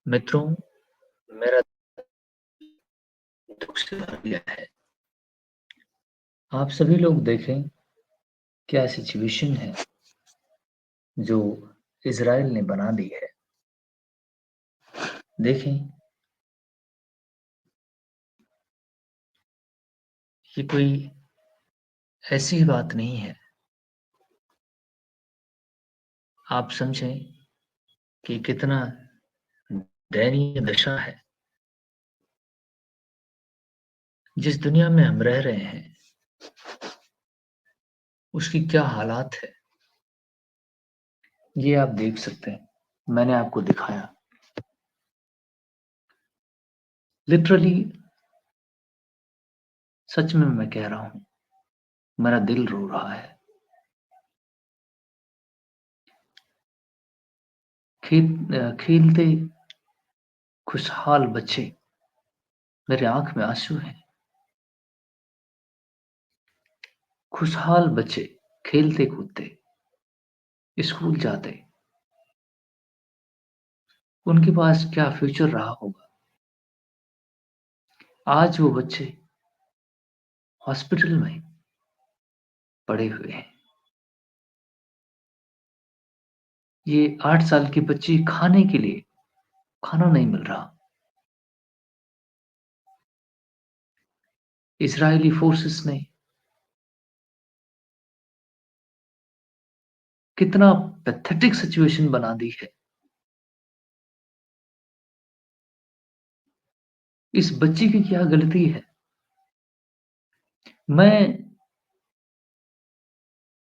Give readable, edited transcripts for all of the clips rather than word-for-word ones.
मित्रों, मेरा दुःख से भर गया है। आप सभी लोग देखें, क्या सिचुएशन है जो इज़राइल ने बना दी है। देखें, ये कोई ऐसी बात नहीं है। आप समझें कि कितना दयनीय दशा है। जिस दुनिया में हम रह रहे हैं, उसकी क्या हालात है, ये आप देख सकते हैं। मैंने आपको दिखाया। लिटरली सच में मैं कह रहा हूँ, मेरा दिल रो रहा है। खेलते खुशहाल बच्चे, मेरे आँख में आँसू हैं। खुशहाल बच्चे खेलते-कूदते, स्कूल जाते, उनके पास क्या फ्यूचर रहा होगा। आज वो बच्चे हॉस्पिटल में पड़े हुए हैं। ये 8 साल की बच्ची खाने के लिए खाना नहीं मिल रहा। इज़राइली फ़ोर्सेस ने कितना पैथेटिक सिचुएशन बना दी है। इस बच्ची की क्या गलती है? मैं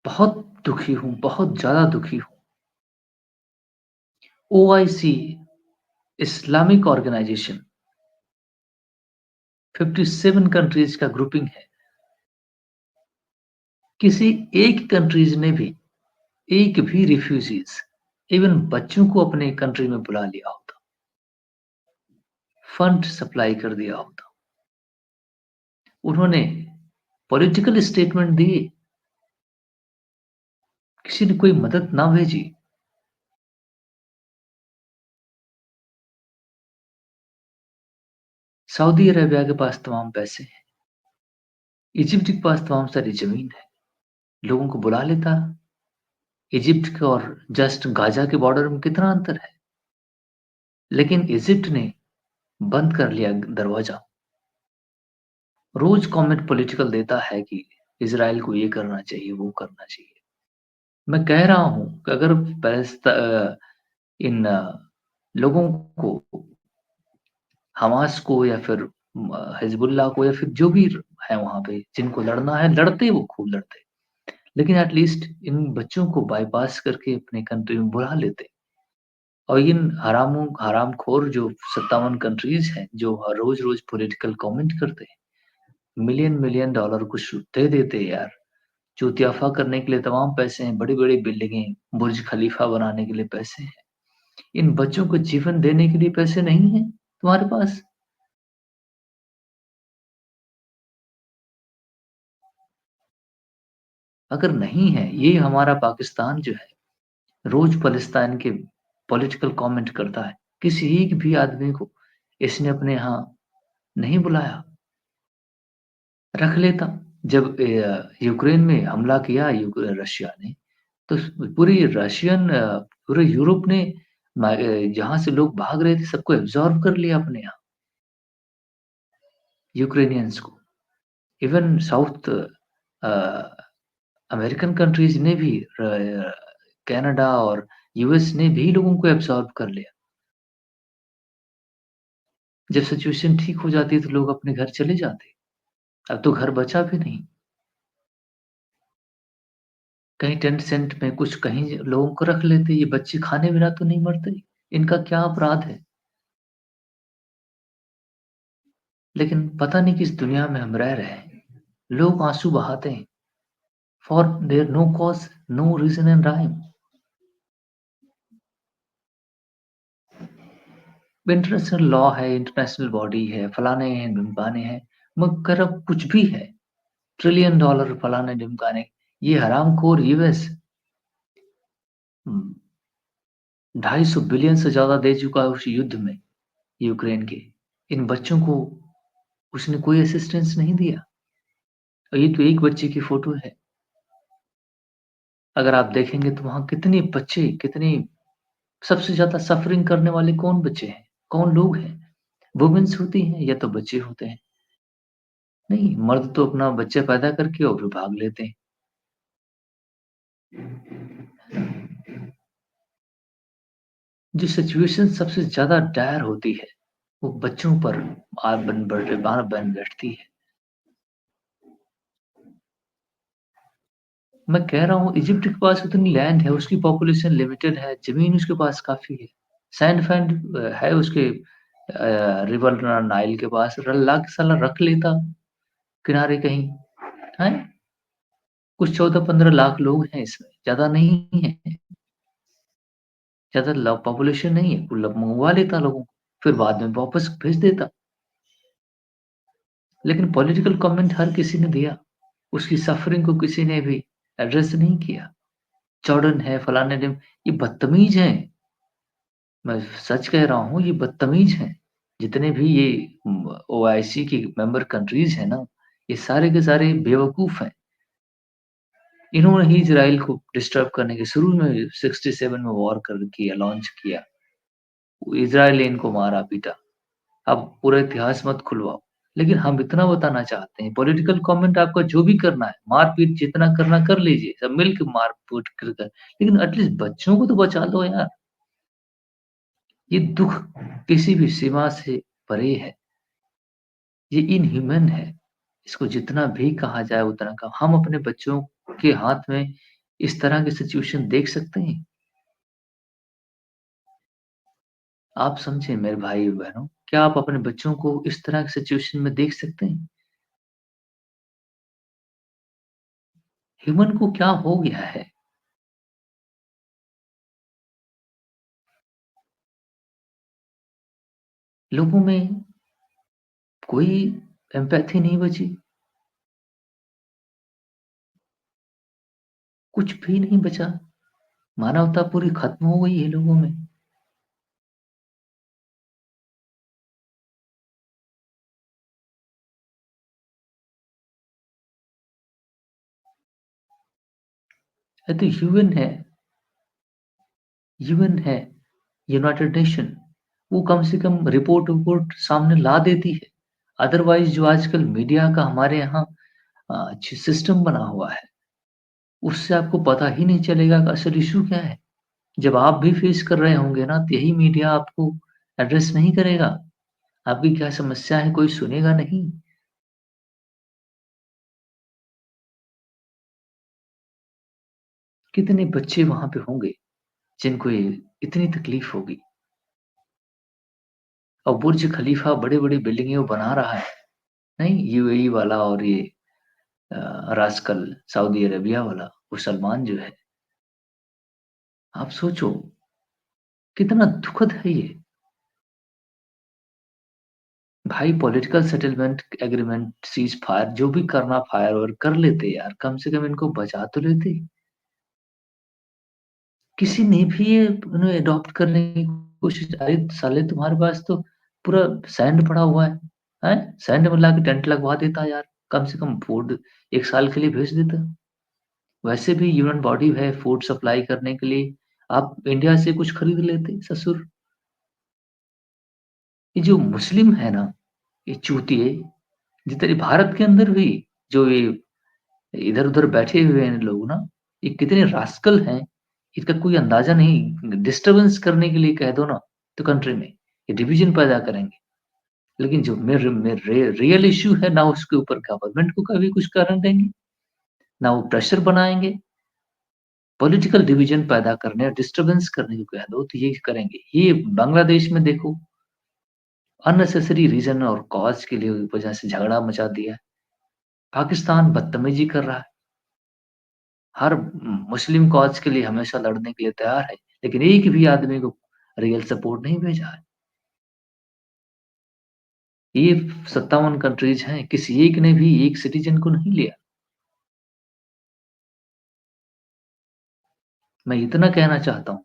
बहुत दुखी हूँ, बहुत ज़्यादा दुखी हूँ। ओआईसी इस्लामिक ऑर्गेनाइज़ेशन 57 कंट्रीज़ का ग्रुपिंग है। किसी एक कंट्रीज़ ने भी एक भी रिफ्यूजीज़, इवन बच्चों को अपने कंट्री में बुला लिया होता, फंड सप्लाई कर दिया होता। उन्होंने पॉलिटिकल स्टेटमेंट दिए, किसी ने कोई मदद ना भेजी। सऊदी अरेबिया के पास तमाम पैसे हैं, इजिप्ट के पास तमाम सारी ज़मीन है, लोगों को बुला लेता। इजिप्ट के और जस्ट गाज़ा के बॉर्डर में कितना अंतर है। लेकिन इजिप्ट ने बंद कर लिया दरवाज़ा। रोज़ कमेंट पॉलिटिकल देता है कि इज़राइल को ये करना चाहिए, वो करना चाहिए। मैं कह रहा हूँ कि अगर इन लोगों को, हमास को या फिर हिज़्बुल्लाह को या फिर जो भी है वहाँ पे जिनको लड़ना है, लड़ते वो खूब लड़ते। लेकिन एट लीस्ट इन बच्चों को बायपास करके अपने कंट्री में बुला लेते। और इन हरामखोर जो 57 कंट्रीज़ हैं, जो हर रोज़-रोज़ पॉलिटिकल कमेंट करते हैं, मिलियन-मिलियन डॉलर कुछ दे देते यार। चूतियाफ़ा करने के लिए तमाम पैसे हैं, बड़ी-बड़ी बिल्डिंगें, बुर्ज खलीफा बनाने के लिए पैसे हैं। इन बच्चों को जीवन देने के लिए पैसे नहीं हैं तुम्हारे पास? अगर नहीं है, ये हमारा पाकिस्तान जो है, रोज़ फ़लस्तीन के पॉलिटिकल कमेंट करता है। किसी एक भी आदमी को इसने अपने यहाँ नहीं बुलाया, रख लेता। जब यूक्रेन में हमला किया रशिया ने, तो पूरे यूरोप ने जहाँ से लोग भाग रहे थे, सबको एब्ज़ॉर्ब कर लिया अपने यहाँ, यूक्रेनियंस को। इवन साउथ अ, अमेरिकन कंट्रीज़ ने भी कनाडा और यूएस ने भी लोगों को एब्ज़ॉर्ब कर लिया। जब सिचुएशन ठीक हो जाती है तो लोग अपने घर चले जाते। अब तो घर बचा भी नहीं। कहीं टेंट सेंट में कुछ कहीं लोगों को रख लेते, ये बच्चे खाने बिना तो नहीं मरते। इनका क्या अपराध है? लेकिन पता नहीं किस दुनिया में हम रह रहे हैं। लोग आँसू बहाते हैं for their no cause, no reason and rhyme. International law है, इंटरनेशनल बॉडी है, फलाने हैं, ढिमकाने हैं, मगर अब कुछ भी है, ट्रिलियन डॉलर फलाने ढिमकाने, ये हरामखोर यूएस 250 बिलियन से ज़्यादा दे चुका है उस युद्ध में। यूक्रेन के। इन बच्चों को उसने कोई असिस्टेंस नहीं दिया। और ये तो एक बच्चे की फ़ोटो है। अगर आप देखेंगे तो वहाँ कितने बच्चे, कितने सबसे ज़्यादा सफ़रिंग करने वाले कौन बच्चे हैं? कौन लोग हैं? वुमेन्स होती हैं या तो बच्चे होते हैं। नहीं, मर्द तो अपना बच्चा पैदा करके और फिर भाग लेते हैं। जो सिचुएशन सबसे ज़्यादा डायर होती है, वो बच्चों पर आ बन बढ़ बार बन बैठती है। मैं कह रहा हूँ इजिप्ट के पास उतनी लैंड है, उसकी पॉपुलेशन लिमिटेड है, ज़मीन उसके पास काफ़ी है। सैंड-फैंड है उसके रिवर नाइल के पास, ला के साला रख लेता किनारे कहीं, हैं? कुछ 14-15 लाख लोग हैं इसमें, ज़्यादा नहीं है, ज़्यादा पॉपुलेशन नहीं है, कुल मंगवा लेता लोगों को, फिर बाद में वापस भेज देता। लेकिन पॉलिटिकल कमेंट हर किसी ने दिया, उसकी सफरिंग को किसी ने भी एड्रेस नहीं किया। जॉर्डन है, फलाने ने ये बदतमीज़ हैं, मैं सच कह रहा हूँ, ये बदतमीज़ हैं। जितने भी ये ओआईसी की मेंबर कंट्रीज़ हैं ना, ये सारे के सारे बेवकूफ़ हैं। इन्होंने ही इज़राइल को डिस्टर्ब करने के शुरू में 67 में वॉर कर किया लॉन्च किया। इज़राइल ने इनको मारा-पीटा। अब पूरा इतिहास मत खुलवाओ। लेकिन हम इतना बताना चाहते हैं, पॉलिटिकल कमेंट आपका जो भी करना है, मार-पीट जितना करना कर लीजिए, सब मिल के मार-पीट कर लेकिन एटलीस्ट बच्चों को तो बचा लो यार। ये दुःख किसी भी सीमा से परे है। ये इनह्यूमन है। इसको जितना भी कहा जाए उतना कम। हम अपने बच्चों के हाथ में इस तरह की सिचुएशन देख सकते हैं? आप समझे मेरे भाई-बहनों, क्या आप अपने बच्चों को इस तरह की सिचुएशन में देख सकते हैं? ह्यूमन को क्या हो गया है? लोगों में कोई एम्पैथी नहीं बची, कुछ भी नहीं बचा। मानवता पूरी खत्म हो गई है लोगों में। ये तो यूएन है, यूनाइटेड नेशन, वो कम से कम रिपोर्ट-विपोर्ट सामने ला देती है। अदरवाइज़ जो आजकल मीडिया का हमारे यहाँ सिस्टम बना हुआ है, उससे आपको पता ही नहीं चलेगा कि असल इश्यू क्या है। जब आप भी फेस कर रहे होंगे ना, तो यही मीडिया आपको एड्रेस नहीं करेगा। आपकी क्या समस्या है, कोई सुनेगा नहीं। कितने बच्चे वहाँ पे होंगे, जिनको ये इतनी तकलीफ होगी और बुर्ज खलीफा बड़ी-बड़ी बिल्डिंगें वो बना रहा है, नहीं यूएई वाला और ये रास्कल सऊदी अरेबिया वाला, वो सलमान जो है। आप सोचो, कितना दुखद है ये। भाई political settlement agreement, seize fire जो भी करना फायर-वायर कर लेते यार, कम से कम इनको बचा तो लेते। किसी ने भी ये उन्हें अडॉप्ट करने की कोशिश अरे साले तुम्हारे पास तो पूरा सैंड पड़ा हुआ है, हैं? सैंड में लाके टेंट लगवा देता यार, कम से कम फूड 1 साल के लिए भेज देता। वैसे भी यूएन बॉडी है फूड सप्लाई करने के लिए, आप इंडिया से कुछ खरीद लेते ससुर। ये जो मुस्लिम है ना, ये चूतिए, जितने भारत के अंदर भी जो ये इधर-उधर बैठे हुए हैं लोग ना, ये कितने रास्कल हैं, इसका कोई अंदाज़ा नहीं। डिस्टर्बेंस करने के लिए कह दो ना, तो कंट्री में, ये डिवीज़न पैदा करेंगे। लेकिन जो मेर में रियल इश्यू है ना उसके ऊपर गवर्नमेंट को कभी कुछ करने देंगे, ना वो प्रेशर बनाएँगे। पॉलिटिकल डिवीज़न पैदा करने और डिस्टर्बेंस करने को कह दो तो ये करेंगे। ये बांग्लादेश में देखो, अननेसेसरी रीज़न और कॉज़ के लिए वजह से झगड़ा मचा दिया है। पाकिस्तान बदतमीज़ी कर रहा है। हर मुस्लिम कॉज़ के लिए हमेशा लड़ने के लिए तैयार है, लेकिन एक भी आदमी को रियल सपोर्ट नहीं भेजा है। ये 57 कंट्रीज़ हैं, किसी एक ने भी एक सिटिज़न को नहीं लिया। मैं इतना कहना चाहता हूँ,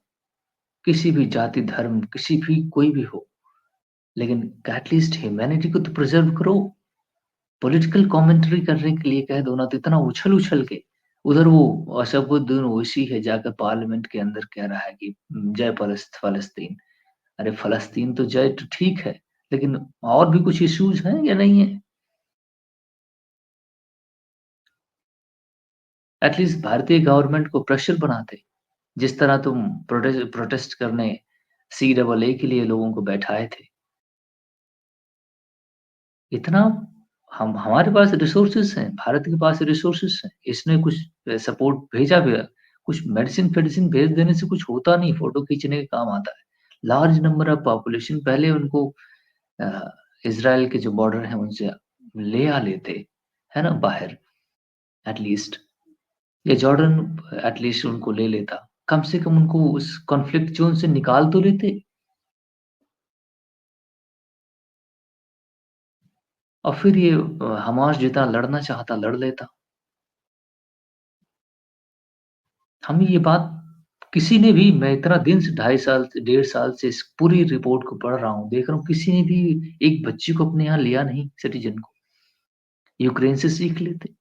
किसी भी जाति, धर्म, किसी भी कोई भी हो, लेकिन एटलीस्ट ह्यूमैनिटी को तो प्रिजर्व करो। पॉलिटिकल कमेंट्री करने के लिए कह दो ना, तो इतना उछल-उछल के उधर वो असदुद्दीन ओवैसी है जाकर पार्लियामेंट के अंदर कह रहा है कि जय फ़लस्तीन। अरे फ़लस्तीन तो जय तो ठीक है, लेकिन और भी कुछ इश्यूज़ हैं या नहीं है? एटलीस्ट भारतीय गवर्नमेंट को प्रेशर बनाते। जिस तरह तुम प्रोटेस्ट करने सीएए के लिए लोगों को बैठाए थे। इतना हम हमारे पास रिसोर्सेज़ हैं, भारत के पास रिसोर्सेज़ हैं। इसने कुछ सपोर्ट भेजा भी है। कुछ मेडिसिन-फेडिसिन भेज देने से कुछ होता नहीं, फ़ोटो खींचने के काम आता है। लार्ज नंबर ऑफ पॉपुलेशन पहले उनको अ, इज़राइल के जो बॉर्डर हैं उनसे ले आ लेते, है ना? बाहर एटलीस्ट, या जॉर्डन एटलीस्ट उनको ले लेता। कम से कम उनको उस कॉन्फ्लिक्ट ज़ोन से निकाल तो लेते। और फिर ये हमास जितना लड़ना चाहता लड़ लेता। हम ये बात किसी ने भी, मैं इतना दिन से 2.5 साल से 1.5 साल से इस पूरी रिपोर्ट को पढ़ रहा हूँ, देख रहा हूँ, किसी ने भी एक बच्ची को अपने यहाँ लिया नहीं, सिटीज़न को। यूक्रेन से सीख लेते,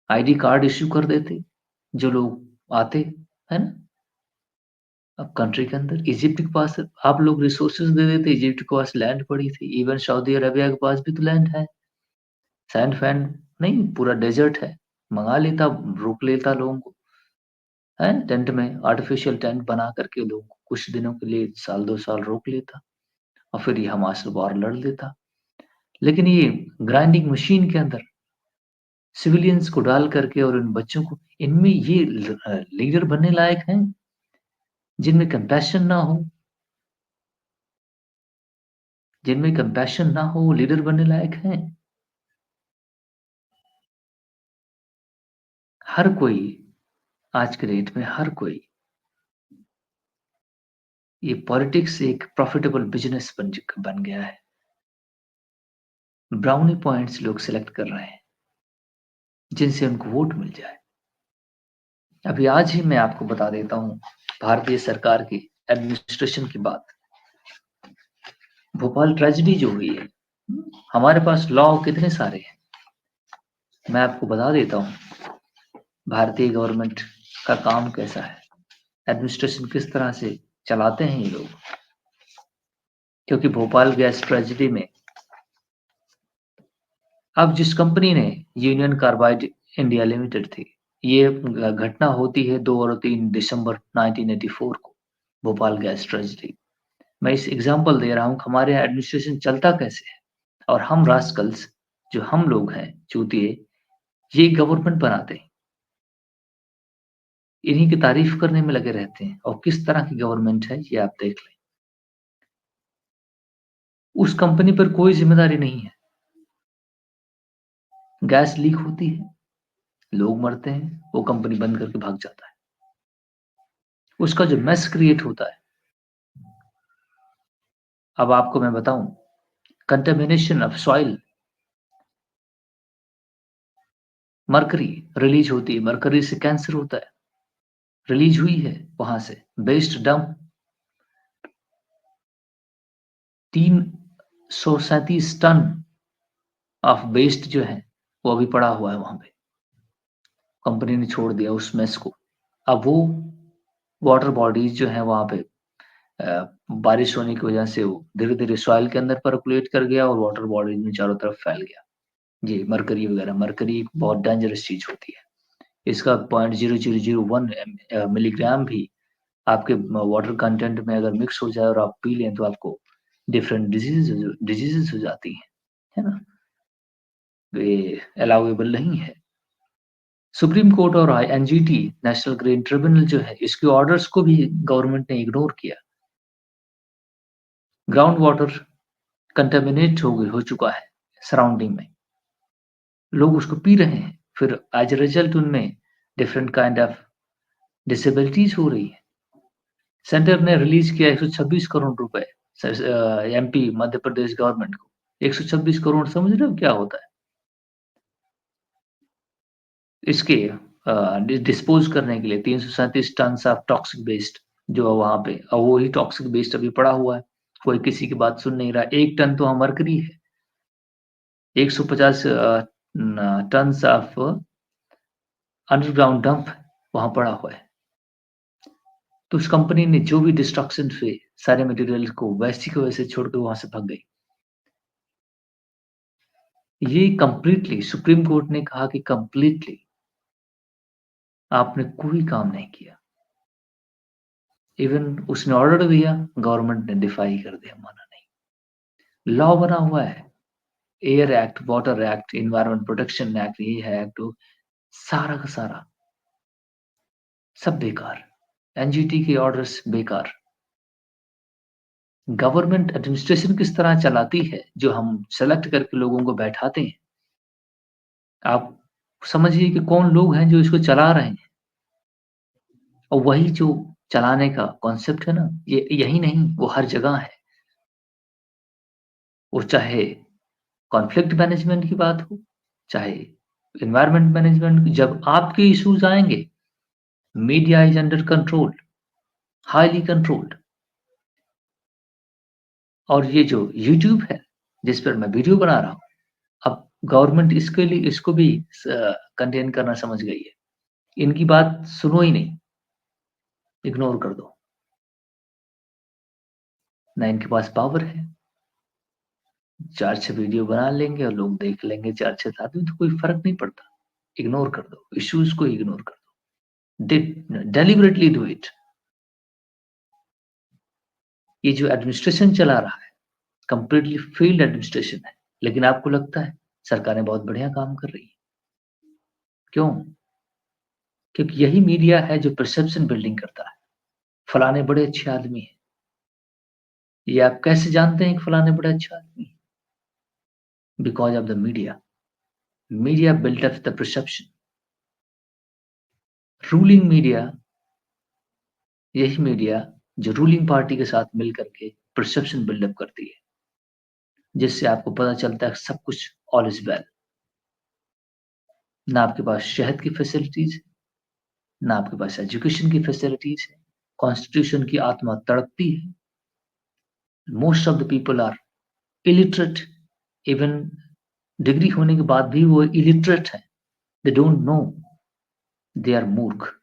आईडी कार्ड इश्यू कर देते, जो लोग आते, है ना? अब कंट्री के अंदर इजिप्ट के पास आप लोग रिसोर्सेज़ दे देते, इजिप्ट के पास लैंड पड़ी थी, इवन सऊदी अरेबिया के पास भी तो लैंड है। सैंड-फैंड नहीं, पूरा डेज़र्ट है, मँगा लेता, रोक लेता लोगों को, हैं? टेंट में आर्टिफ़िशियल टेंट बना करके लोगों को कुछ दिनों के लिए साल 2 साल रोक लेता और फिर ये हमास से वॉर लड़ लेता। लेकिन ये ग्राइंडिंग मशीन के अंदर सिविलियंस को डाल करके और इन बच्चों को, इनमें ये लीडर बनने लायक हैं, जिनमें कंपैशन ना हो, जिनमें कंपैशन ना हो, वो लीडर बनने लायक हैं? हर कोई, आज के डेट में हर कोई, ये पॉलिटिक्स एक प्रॉफिटेबल बिज़नेस बन गया है। ब्राउनी पॉइंट्स लोग सेलेक्ट कर रहे हैं, जिनसे उनको वोट मिल जाए। अभी आज ही मैं आपको बता देता हूँ, भारतीय सरकार की एडमिनिस्ट्रेशन की बात। भोपाल ट्रेजेडी जो हुई है, हमारे पास लॉ कितने सारे हैं, मैं आपको बता देता हूँ, भारतीय गवर्नमेंट का काम कैसा है, एडमिनिस्ट्रेशन किस तरह से चलाते हैं ये लोग। क्योंकि भोपाल गैस ट्रेजेडी में अब जिस कंपनी ने, यूनियन कार्बाइड इंडिया लिमिटेड थी, ये घटना होती है 2 और 3 दिसंबर 1984 को, भोपाल गैस ट्रेजेडी। मैं इस एग्ज़ाम्पल दे रहा हूँ कि हमारे यहाँ एडमिनिस्ट्रेशन चलता कैसे है, और हम रास्कल्स, जो हम लोग हैं, चूतिए, ये गवर्नमेंट बनाते हैं। इन्हीं की तारीफ़ करने में लगे रहते हैं, और किस तरह की गवर्नमेंट है ये आप देख लें। उस कंपनी पर कोई ज़िम्मेदारी नहीं है। गैस लीक होती है, लोग मरते हैं, वो कंपनी बंद करके भाग जाता है। उसका जो मेस क्रिएट होता है, अब आपको मैं बताऊँ, contamination of soil, mercury release होती है, मरकरी से कैंसर होता है, रिलीज़ हुई है वहाँ से, waste dump 337 ton of waste जो है, वो अभी पड़ा हुआ है वहाँ पे। कंपनी ने छोड़ दिया उस मेस को। अब वो वाटर बॉडीज़ जो हैं वहाँ पे, बारिश होने की वजह से वो धीरे-धीरे सॉइल के अंदर पर्कोलेट कर गया और वाटर बॉडीज़ में चारों तरफ फैल गया। जी, मरकरी वगैरह, मरकरी एक बहुत डेंजरस चीज़ होती है। इसका 0.0001 मिलीग्राम भी आपके वाटर कंटेंट में अगर मिक्स हो जाए और आप पी लें, तो आपको डिफरेंट डिजीज़ेज़ हो जाती हैं, है ना? ये अलाउएबल नहीं है। सुप्रीम कोर्ट और एनजीटी, नेशनल ग्रीन ट्रिब्यूनल जो है, इसके ऑर्डर्स को भी गवर्नमेंट ने इग्नोर किया। ग्राउंड वाटर कंटामिनेट हो चुका है सराउंडिंग में। लोग उसको पी रहे हैं, फिर एज़ अ रिज़ल्ट उनमें डिफरेंट काइंड ऑफ डिसेबिलिटीज़ हो रही है। सेंटर ने रिलीज़ किया 126 करोड़ रुपए एमपी मध्य प्रदेश गवर्नमेंट को। 126 करोड़ समझ रहे हो क्या होता है? इसके डिस्पोज़ करने के लिए 337 टन्स ऑफ टॉक्सिक वेस्ट जो वहाँ पे, और वही टॉक्सिक वेस्ट अभी पड़ा हुआ है। कोई किसी की बात सुन नहीं रहा। 1 टन तो वहाँ मरकरी है। 150 टन्स ऑफ अंडरग्राउंड डंप वहाँ पड़ा हुआ है। तो उस कंपनी ने जो भी डिस्ट्रक्शन हुए, सारे मटेरियल को वैसे के वैसे छोड़ के वहाँ से भाग गई। ये कंप्लीटली सुप्रीम कोर्ट ने कहा कि कंप्लीटली आपने कोई काम नहीं किया। इवन उसने ऑर्डर दिया, गवर्नमेंट ने डिफाई कर दिया, माना नहीं। लॉ बना हुआ है, air act, water act, environment protection act, ये है एक्ट, सारा का सारा सब बेकार। एनजीटी के ऑर्डर्स बेकार। गवर्नमेंट एडमिनिस्ट्रेशन किस तरह चलाती है, जो हम सेलेक्ट करके लोगों को बैठाते हैं। आप समझिए कि कौन लोग हैं जो इसको चला रहे हैं, और वही जो चलाने का कॉन्सेप्ट है ना, ये यही नहीं, वो हर जगह है। वो चाहे कॉन्फ्लिक्ट मैनेजमेंट की बात हो, चाहे एनवायरनमेंट मैनेजमेंट, जब आपके इश्यूज आएंगे, media is under control, highly controlled. और ये जो यूट्यूब है, जिस पर मैं वीडियो बना रहा हूँ, अब गवर्नमेंट इसके लिए इसको भी कंटेन करना समझ गई है। इनकी बात सुनो ही नहीं, इग्नोर कर दो। ना इनके पास पावर है, 4-6 वीडियो बना लेंगे और लोग देख लेंगे, 4-6 साथ में, तो कोई फर्क नहीं पड़ता। इग्नोर कर दो, इश्यूज को इग्नोर कर दो। दे डेलिबरेटली डू इट। ये जो एडमिनिस्ट्रेशन चला रहा है, कंप्लीटली फेल्ड एडमिनिस्ट्रेशन है। लेकिन आपको लगता है सरकारें बहुत बढ़िया काम कर रही है। क्यों? क्योंकि यही मीडिया है जो परसेप्शन बिल्डिंग करता है। फलाने बड़े अच्छे आदमी हैं। ये आप कैसे जानते हैं कि फलाने बड़े अच्छे आदमी हैं? Because of the media. Media built up the perception. Ruling media, यही मीडिया जो रूलिंग पार्टी के साथ मिल करके परसेप्शन बिल्डअप करती है, जिससे आपको पता चलता है सब कुछ ऑल इज वेल। ना आपके पास शहद की फैसिलिटीज है, ना आपके पास एजुकेशन की फैसिलिटीज है। कॉन्स्टिट्यूशन की आत्मा तड़पती है। Most of the people are illiterate. Even degree होने के बाद भी वो इलिटरेट है। They don't know, they are मूर्ख।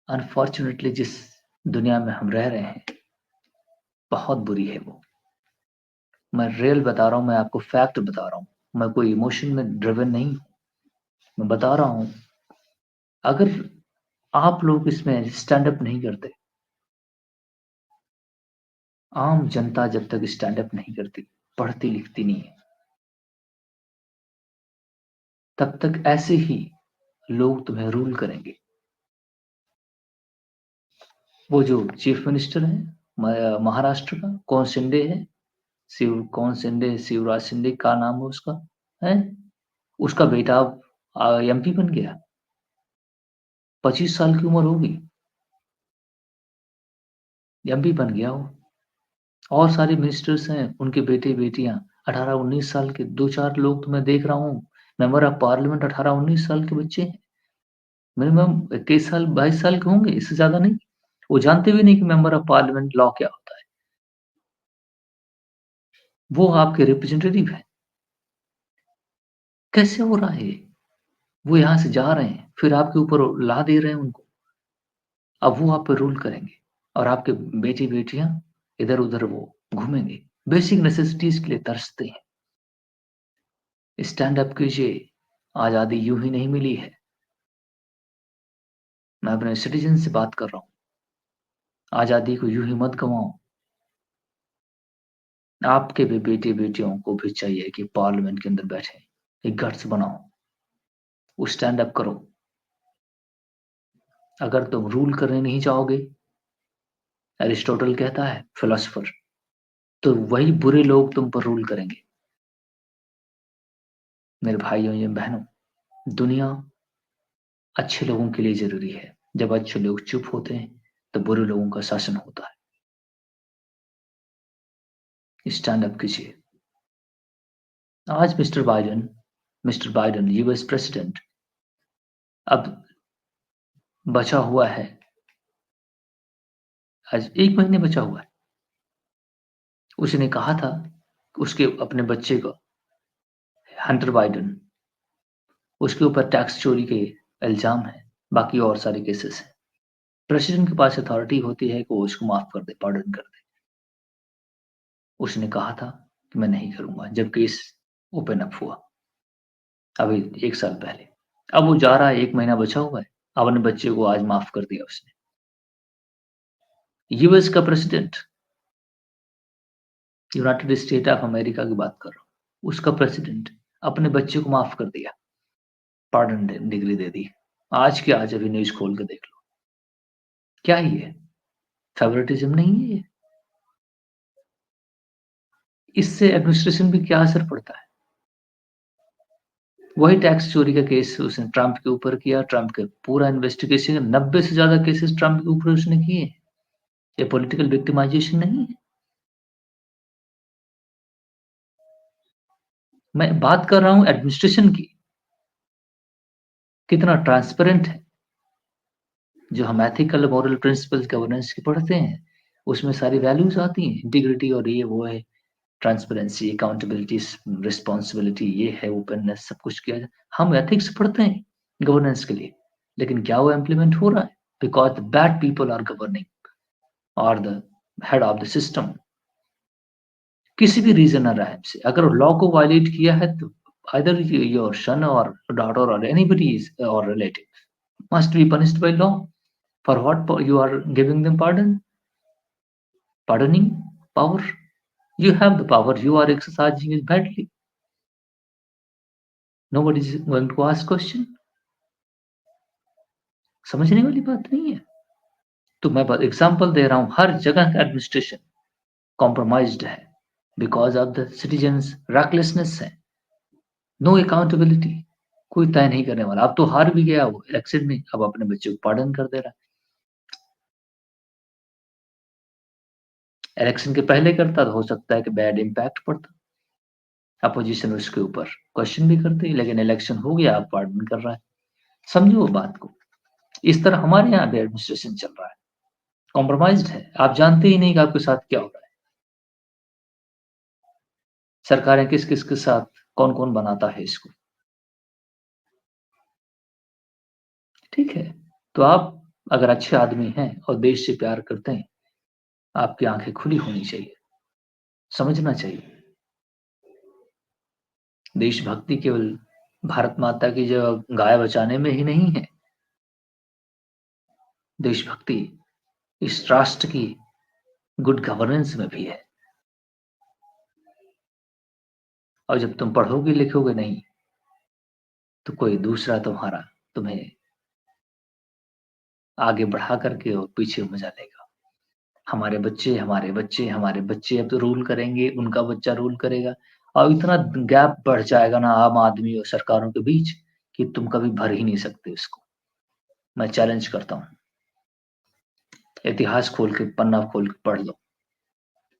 अनफॉर्चुनेटली जिस दुनिया में हम रह रहे हैं, बहुत बुरी है वो। मैं रियल बता रहा हूँ, मैं आपको फैक्ट बता रहा हूँ। मैं कोई इमोशन में ड्रिवन नहीं हूँ। मैं बता रहा हूँ, अगर आप लोग इसमें स्टैंड अप नहीं करते, आम जनता जब तक स्टैंड अप नहीं करती, पढ़ती लिखती नहीं है, तब तक ऐसे ही लोग तुम्हें रूल करेंगे। वो जो चीफ मिनिस्टर है महाराष्ट्र का, कौन शिंदे है, कौन शिंदे, शिवराज शिंदे का नाम है उसका, है उसका बेटा एमपी बन गया। 25 साल की उम्र होगी, एमपी बन गया वो। और सारे मिनिस्टर्स हैं, उनके बेटे बेटियां 18-19 साल के, 2-4 लोग तो मैं देख रहा हूँ। मेंबर ऑफ पार्लियामेंट 18-19 साल के बच्चे हैं। मिनिमम 21 साल 22 साल के होंगे, इससे ज्यादा नहीं। वो जानते भी नहीं कि मेंबर ऑफ पार्लियामेंट लॉ क्या होता है। वो आपके रिप्रेजेंटेटिव है। कैसे हो रहा है ये? वो यहाँ से जा रहे हैं, फिर आपके ऊपर ला दे रहे हैं उनको। अब वो आप पे रूल करेंगे, और आपके बेटे बेटियां इधर उधर वो घूमेंगे। बेसिक नेसेसिटीज के लिए तरसते हैं। स्टैंड अप कीजिए। आजादी यूं ही नहीं मिली है। मैं अपने सिटीजन से बात कर रहा हूँ। आजादी को यूं ही मत गवाओ। आपके भी बेटे बेटियों को भी चाहिए कि पार्लियामेंट के अंदर बैठे, एक गट्स बनाओ, वो स्टैंड अप करो। अगर तुम रूल करने नहीं चाहोगे, एरिस्टोटल कहता है, फिलोसफर, तो वही बुरे लोग तुम पर रूल करेंगे। मेरे भाइयों या बहनों, दुनिया अच्छे लोगों के लिए जरूरी है। जब अच्छे लोग चुप होते हैं, तो बुरे लोगों का शासन होता है। स्टैंड अप कीजिए। आज मिस्टर बाइडेन यूएस प्रेसिडेंट, अब बचा हुआ है आज 1 महीने बचा हुआ है। उसने कहा था, उसके अपने बच्चे को हंटर बाइडेन, उसके ऊपर टैक्स चोरी के इल्ज़ाम हैं, बाकी और सारे केसेस हैं। प्रेसिडेंट के पास अथॉरिटी होती है कि वो उसको माफ़ कर दे, पार्डन कर दे। उसने कहा था कि मैं नहीं करूँगा, जब केस ओपन अप हुआ, अभी 1 साल पहले। अब वो जा रहा है, 1 महीना बचा हुआ है, अपने बच्चे को आज माफ़ कर दिया उसने। यूएस का president, United state of America की बात कर रहा हूँ, उसका प्रेसिडेंट अपने बच्चे को माफ़ कर दिया, पार्डन डिग्री दे दी। आज के आज अभी न्यूज़ खोल के देख लो। क्या है ये? फेवरेटिज्म नहीं है ये? इससे एडमिनिस्ट्रेशन पे क्या असर पड़ता है? वही टैक्स चोरी का केस उसने ट्रंप के ऊपर किया, ट्रंप के पूरा इन्वेस्टिगेशन 90 से ज़्यादा केसेस ट्रंप के ऊपर उसने किए। ये पॉलिटिकल विक्टिमाइजेशन नहीं है। मैं बात कर रहा हूँ एडमिनिस्ट्रेशन की, कितना ट्रांसपेरेंट है। जो हम एथिकल मॉरल प्रिंसिपल्स गवर्नेंस के पढ़ते हैं, उसमें सारी वैल्यूज़ आती हैं, इंटीग्रिटी और ये वो है, ट्रांसपेरेंसी, अकाउंटेबिलिटी, रिस्पॉन्सिबिलिटी, ये है, ओपननेस, सब कुछ किया जाए। हम एथिक्स पढ़ते हैं गवर्नेंस के लिए, लेकिन क्या वो इम्प्लीमेंट हो रहा है? Because the bad people are governing और the head of the system, किसी भी रीज़न और रहम से। अगर लॉ को वायलेट किया है तो आइदर योर सन और डॉटर और एनीबॉडी इज़ और relative must be punished by law. For what you are giving them pardon? Pardoning power? You have the power, you are exercising it badly. Nobody is going to ask question. समझने वाली बात नहीं है। तो मैं example दे रहा हूँ, हर जगह का एडमिनिस्ट्रेशन कॉम्प्रोमाइज्ड है because of the citizens recklessness है। नो अकाउंटेबिलिटी, कोई तय नहीं करने वाला। अब तो हार भी गया वो इलेक्शन में, अब अपने बच्चे को पार्डन कर दे रहा है। इलेक्शन के पहले करता तो हो सकता है कि बैड इम्पैक्ट पड़ता, अपोजिशन उसके ऊपर क्वेश्चन भी करती, लेकिन इलेक्शन हो गया, अब पार्डन कर रहा है। समझो वो बात को। इस तरह हमारे यहाँ भी एडमिनिस्ट्रेशन चल रहा है, कॉम्प्रोमाइज्ड है। आप जानते ही नहीं कि आपके साथ क्या हो रहा है। सरकारें किस किस के साथ, कौन कौन बनाता है इसको, ठीक है। तो आप अगर अच्छे आदमी हैं और देश से प्यार करते हैं, आपकी आंखें खुली होनी चाहिए, समझना चाहिए। देशभक्ति केवल भारत माता की जो गाय बचाने में ही नहीं है, देशभक्ति इस राष्ट्र की गुड गवर्नेंस में भी है। और जब तुम पढ़ोगे लिखोगे नहीं, तो कोई दूसरा तुम्हें आगे बढ़ा करके और पीछे मजा लेगा। हमारे बच्चे, हमारे बच्चे, हमारे बच्चे अब तो रूल करेंगे, उनका बच्चा रूल करेगा, और इतना गैप बढ़ जाएगा ना आम आदमी और सरकारों के बीच कि तुम कभी भर ही नहीं सकते उसको। मैं चैलेंज करता हूँ, इतिहास खोल के, पन्ना खोल के पढ़ लो।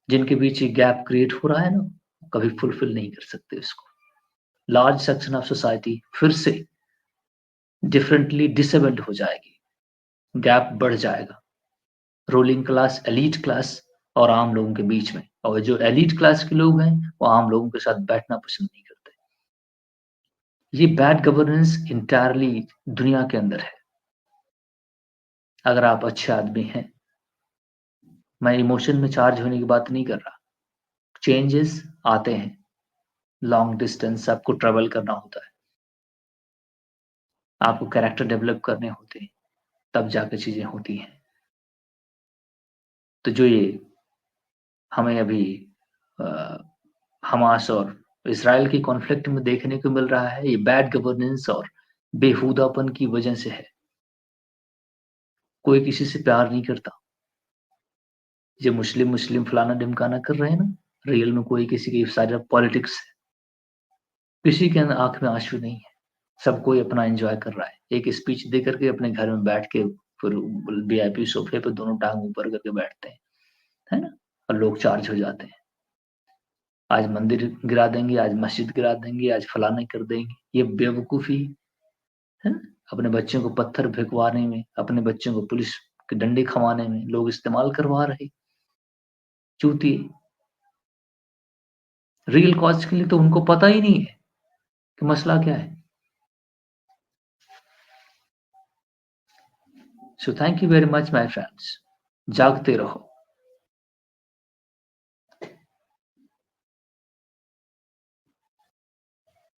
जिनके बीच ये गैप क्रिएट हो रहा है ना, कभी फुलफिल नहीं कर सकते उसको। लार्ज सेक्शन ऑफ सोसाइटी फिर से डिफरेंटली डिसेबल्ड हो जाएगी, गैप बढ़ जाएगा रूलिंग क्लास, एलीट क्लास और आम लोगों के बीच में। और जो एलीट क्लास के लोग हैं, वो आम लोगों के साथ बैठना पसंद नहीं करते। ये बैड गवर्नेंस इंटायरली दुनिया के अंदर है। अगर आप अच्छे आदमी हैं, मैं इमोशन में चार्ज होने की बात नहीं कर रहा। चेंजेस आते हैं, लॉन्ग डिस्टेंस आपको ट्रेवल करना होता है, आपको कैरेक्टर डेवलप करने होते हैं, तब जाकर चीजें होती हैं। तो जो ये हमें अभी हमास और इसराइल की कॉन्फ्लिक्ट में देखने को मिल रहा है, ये बैड गवर्नेंस और बेहुदापन की वजह से है। कोई किसी से प्यार नहीं करता। जो मुस्लिम मुस्लिम फलाना ढिमकाना कर रहे हैं ना, रियल में कोई किसी की साइड पॉलिटिक्स है। किसी के आंख में आंसू नहीं है। सब कोई अपना एंजॉय कर रहा है, एक स्पीच दे करके अपने घर में बैठ के फिर वीआईपी सोफे पे दोनों टांग ऊपर करके बैठते हैं, है ना। और लोग चार्ज हो जाते हैं, आज मंदिर गिरा देंगे, आज मस्जिद गिरा देंगे, आज फलाना कर देंगे। ये बेवकूफी है ना? अपने बच्चों को पत्थर फेंकवाने में, अपने बच्चों को पुलिस कि डंडे खवाने में लोग इस्तेमाल करवा रहे, चूतिए। रियल कॉज़ के लिए तो उनको पता ही नहीं है कि मसला क्या है। So thank you very much my friends. जागते रहो।